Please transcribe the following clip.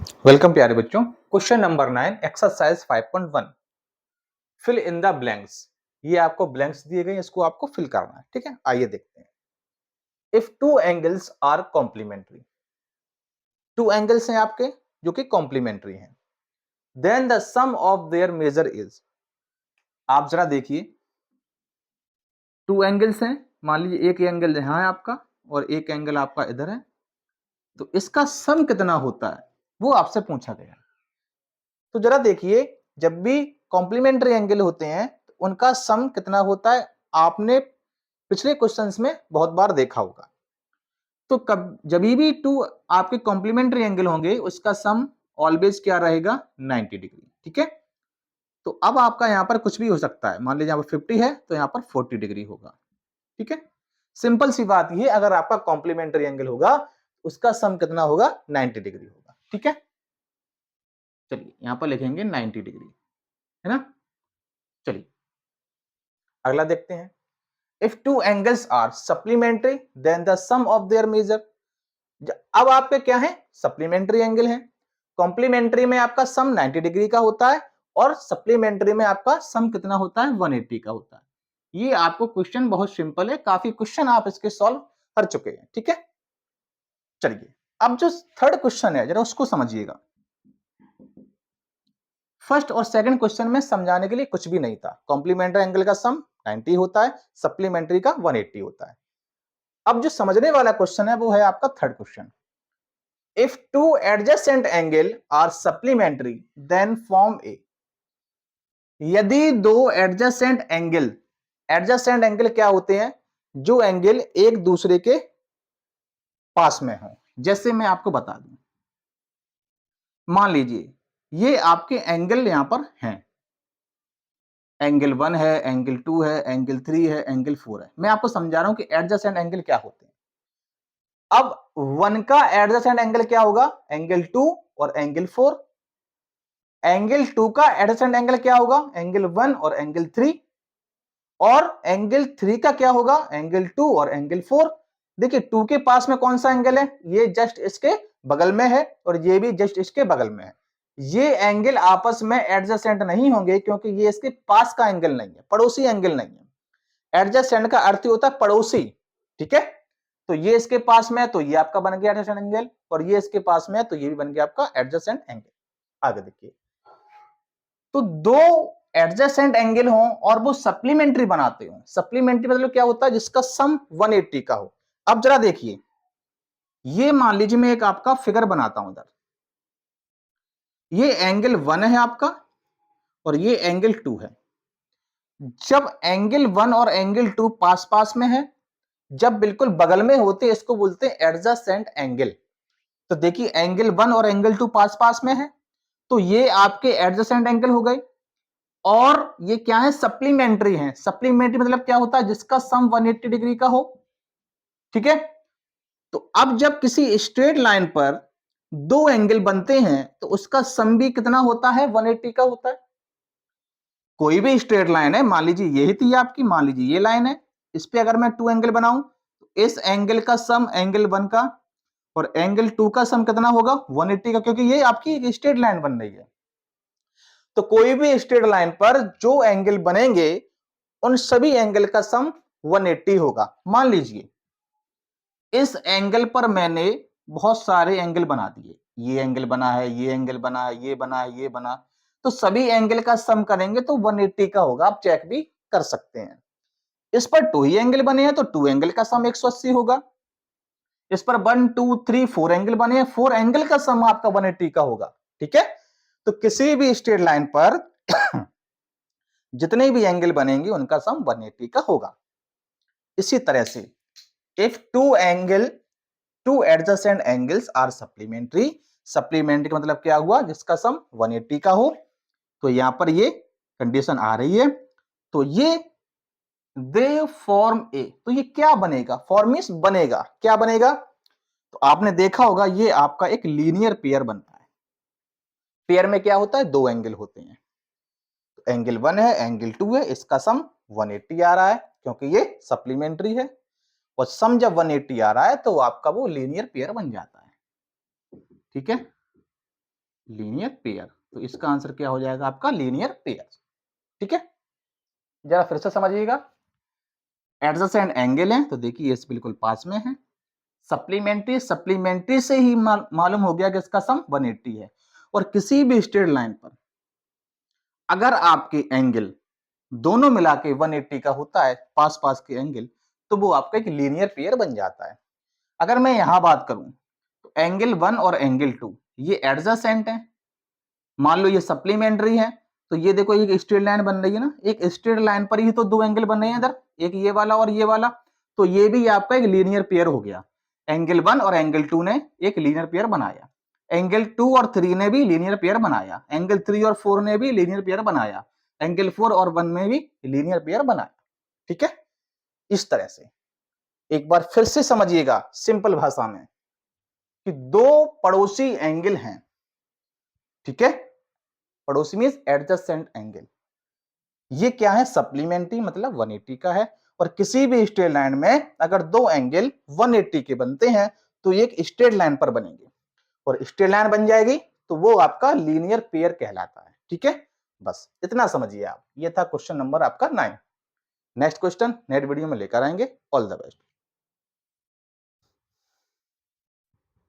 Welcome प्यारे बच्चों। Question number 9 exercise 5.1 fill in the blanks. ये आपको ब्लैंक्स दिए गए, इसको आपको फिल करना है। ठीक है, आइए देखते हैं। If two angles are complementary, two angles हैं आपके जो कि कॉम्प्लीमेंट्री हैं, then the sum of their measure is. आप जरा देखिए, टू एंगल्स हैं, मान लीजिए एक एंगल यहां है आपका और एक एंगल आपका इधर है, तो इसका सम कितना होता है वो आपसे पूछा गया। तो जरा देखिए, जब भी कॉम्प्लीमेंट्री एंगल होते हैं तो उनका सम कितना होता है, आपने पिछले क्वेश्चंस में बहुत बार देखा होगा। तो कब जब भी टू आपके कॉम्प्लीमेंट्री एंगल होंगे उसका सम ऑलवेज क्या रहेगा, 90 डिग्री। ठीक है, तो अब आपका यहां पर कुछ भी हो सकता है, मान लीजिए यहां पर 50 है तो यहां पर 40 डिग्री होगा। ठीक है, सिंपल सी बात ये, अगर आपका कॉम्प्लीमेंट्री एंगल होगा उसका सम कितना होगा, 90 डिग्री होगा। ठीक है, चलिए यहां पर लिखेंगे 90 डिग्री, है ना। चलिए अगला देखते हैं। If two angles are supplementary then the sum of their measure. अब आपके क्या है, सप्लीमेंट्री एंगल है। कॉम्प्लीमेंट्री में आपका सम 90 डिग्री का होता है और सप्लीमेंट्री में आपका सम कितना होता है, 180 का होता है। ये आपको क्वेश्चन बहुत सिंपल है, काफी क्वेश्चन आप इसके सॉल्व कर चुके हैं। ठीक है, चलिए अब जो थर्ड क्वेश्चन है जरा उसको समझिएगा। फर्स्ट और सेकंड क्वेश्चन में समझाने के लिए कुछ भी नहीं था। कॉम्प्लीमेंट्री एंगल का सम 90 होता है, सप्लीमेंट्री का 180 होता है। अब जो समझने वाला क्वेश्चन है वो है आपका third question. If two adjacent angle are supplementary then form a. यदि दो एडजेसेंट एंगल क्या होते हैं, जो एंगल एक दूसरे के पास में हो। जैसे मैं आपको बता दूं, मान लीजिए ये आपके एंगल यहां पर हैं, एंगल 1 है, एंगल 2 है, एंगल 3 है, एंगल 4 है। मैं आपको समझा रहा हूं कि एडजेसेंट एंगल क्या होते हैं। अब 1 का एडजेसेंट एंगल क्या होगा, एंगल 2 और एंगल 4। एंगल 2 का एडजेसेंट एंगल क्या होगा, एंगल 1 और एंगल 3। और एंगल 3 का क्या होगा, एंगल 2 और एंगल 4। देखिए 2 के पास में कौन सा एंगल है, ये जस्ट इसके बगल में है और ये भी जस्ट इसके बगल में है। ये एंगल आपस में एडजेसेंट नहीं होंगे क्योंकि ये इसके पास का एंगल नहीं है, पड़ोसी एंगल नहीं है। एडजेसेंट का अर्थ होता है पड़ोसी। ठीक है, तो ये इसके पास में है तो ये आपका बन गया एडजेसेंट एंगल, और ये इसके पास में है तो ये भी बन गया आपका एडजेसेंट एंगल। आगे देखिए, तो दो एडजेसेंट एंगल हो और वो सप्लीमेंट्री बनाते हो। सप्लीमेंट्री मतलब क्या होता है, जिसका सम 180 का हो। अब जरा देखिए, ये मान लीजिए मैं एक आपका फिगर बनाता हूं इधर, ये एंगल 1 है आपका और ये एंगल 2 है। जब एंगल 1 और एंगल 2 पास पास में है, जब बिल्कुल बगल में होते इसको बोलते हैं एडजेसेंट एंगल। तो देखिए एंगल 1 और एंगल 2 पास पास में है तो ये आपके एडजेसेंट एंगल हो गए। और ये क्या है, सप्लीमेंट्री है। सप्लीमेंट्री मतलब क्या होता है, जिसका सम 180 डिग्री का हो। ठीक है, तो अब जब किसी स्ट्रेट लाइन पर दो एंगल बनते हैं तो उसका सम भी कितना होता है, 180 का होता है। कोई भी स्ट्रेट लाइन है, मान लीजिए यही थी आपकी, मान लीजिए ये लाइन है, इस पे अगर मैं टू एंगल बनाऊं तो इस एंगल का सम एंगल 1 का और एंगल 2 का सम कितना होगा, 180 का, क्योंकि ये आपकी एक स्ट्रेट लाइन बन रही है। तो कोई भी स्ट्रेट लाइन पर जो एंगल बनेंगे उन सभी एंगल का सम 180 होगा। मान लीजिए इस एंगल पर मैंने बहुत सारे एंगल बना दिए, ये एंगल बना है, ये एंगल बना है, ये बना है, ये बना, तो सभी एंगल का सम करेंगे तो 180 का होगा। आप चेक भी कर सकते हैं। इस पर 2 ही एंगल बने हैं तो 2 एंगल का सम 180 होगा। इस पर 1 2 3 4 एंगल बने हैं, 4 एंगल का सम आपका 180 का होगा। ठीक है, तो किसी भी स्ट्रेट लाइन पर जितने भी एंगल बनेंगे उनका सम 180 का होगा। इसी तरह से if two adjacent angles are supplementary, supplementary का मतलब क्या हुआ, जिसका सम 180 का हो। तो यहां पर ये कंडीशन आ रही है, तो ये दे फॉर्म ए। तो ये क्या बनेगा, फॉर्मिस बनेगा, क्या बनेगा, तो आपने देखा होगा ये आपका एक लीनियर पेयर बनता है। पेयर में क्या होता है, दो एंगल होते हैं। तो एंगल 1 है, एंगल 2 है, इसका सम 180 आ रहा है क्योंकि ये सप्लीमेंट्री है। और सम जब 180 आ रहा है तो आपका वो लीनियर पेयर बन जाता है। ठीक है, लीनियर पेयर। तो इसका आंसर क्या हो जाएगा आपका? Linear pair. ठीक है, जरा फिर से समझिएगा। एडजेसेंट एंगल है तो देखिए ये बिल्कुल पास में है। सप्लीमेंट्री, सप्लीमेंट्री से ही मालूम हो गया कि इसका सम 180 है। और किसी भी स्ट्रेट लाइन पर अगर आपके एंगल दोनों मिला के 180 का होता है, पास पास के एंगल, तो वो आपका एक लीनियर पेयर बन जाता है। अगर मैं यहां बात करूं तो एंगल 1 और एंगल 2 ये एडजेसेंट है, मान लो ये सप्लीमेंट्री है, तो ये देखो एक स्ट्रेट लाइन बन रही है ना, एक स्ट्रेट लाइन पर ही तो दो एंगल बन रहे हैं इधर, एक ये वाला और ये वाला, तो ये भी आपका एक लीनियर पेयर हो गया। एंगल 1 और एंगल 2 ने एक लीनियर पेयर बनाया, एंगल 2 और 3 ने भी लीनियर पेयर बनाया, एंगल 3 और 4 ने भी लीनियर पेयर बनाया, एंगल 4 और 1 में भी लीनियर पेयर बनाया। ठीक है, इस तरह से एक बार फिर से समझिएगा सिंपल भाषा में कि दो पड़ोसी एंगल हैं। ठीक है, पड़ोसी मींस एडजेसेंट एंगल, ये क्या है? सप्लीमेंट्री, मतलब 180 का है। और किसी भी स्ट्रेट लाइन में अगर दो एंगल 180 के बनते हैं तो एक स्ट्रेट लाइन पर बनेंगे, और स्ट्रेट लाइन बन जाएगी तो वो आपका लीनियर पेयर कहलाता है। ठीक है, बस इतना समझिए आप। ये था क्वेश्चन नंबर आपका 9। नेक्स्ट क्वेश्चन नेक्स्ट वीडियो में लेकर आएंगे। All the best.